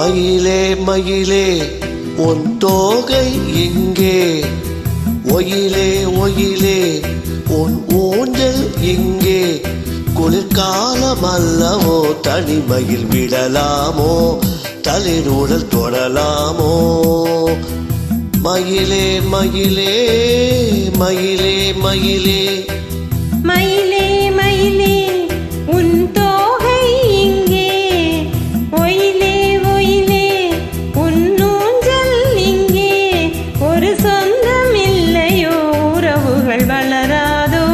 மயிலே மயிலே உன் தோகை எங்கே? ஒயிலே ஒயிலே உன் ஊஞ்சல் எங்கே? குளிர்காலம் அல்லவோ தனிமையில் விடலாமோ? தளிருடல் தொடலாமோ? மயிலே மயிலே மயிலே மயிலே மயிலே மயிலே உன் தோகை எங்கே? ஒயிலே ஒயிலே உன் ஊஞ்சல் எங்கே? ஒரு சொந்தம் இல்லையோ, உறவுகள் வளராதோ,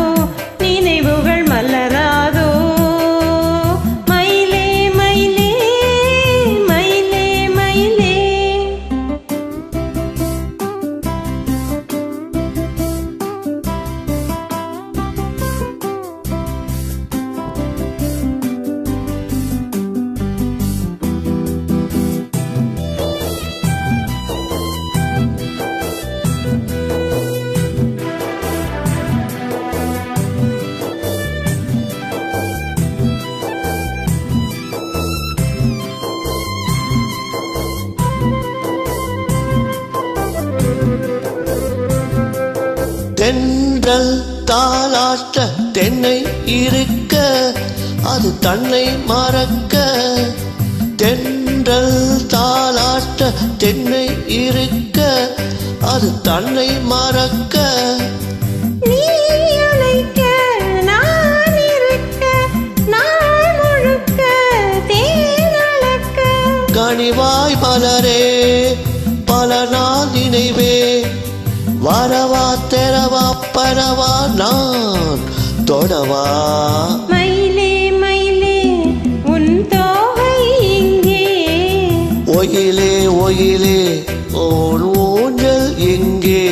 நினைவுகள் மலராதோ? மயிலே மயிலே மயிலே மயிலே தென்றல் தாளாட்ட தென்னை இருக்க, அது தன்னை மறக்க. தென்றல் தாளாட்ட தென்னை இருக்க, அது தன்னை மறக்க. நீ அழைக்க நான் இருக்க, நாள் முழுக்க தேனளக்க. கனிவாய் மலரே பல நாள் நினைவே, வரவா தெரவா பரவா நான் தொடவா? மயிலே மயிலே உன் தோகை எங்கே? ஒயிலே ஒயிலே ஓர் ஊஞ்சல் எங்கே?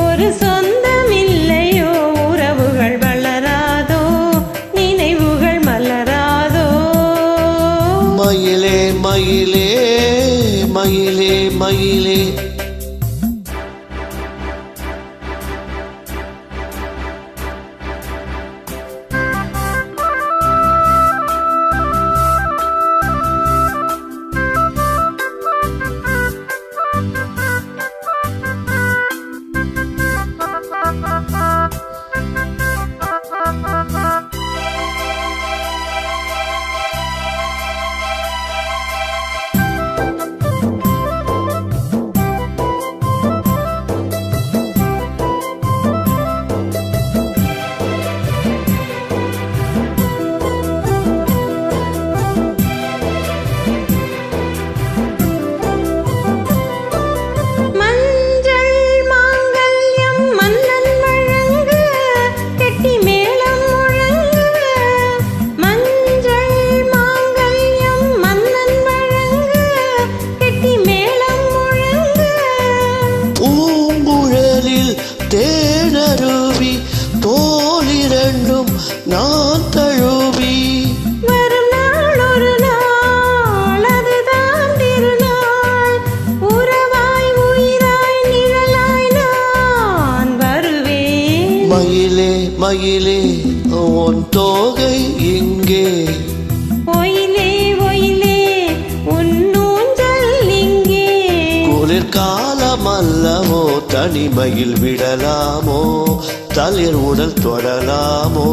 ஒரு சொந்தம் இல்லையோ, உறவுகள் வளராதோ, நினைவுகள் மலராதோ? மயிலே மயிலே மயிலே மயிலே தேனருவி தோளிரண்டும் நான் தழுவி. வரும் நாள் ஒரு நாள், அதுதான் திருநாள். உறவாய் உயிராய் நிழலாய் நான் வருவேன். மயிலே மயிலே உன் தோகை எங்கே? ஒயிலே ஒயிலே உன் ஊஞ்சல் எங்கே? குளிர்காலம் அல்லவோ தனிமையில் விடலாமோ? தளிர் உடல் தொடலாமோ?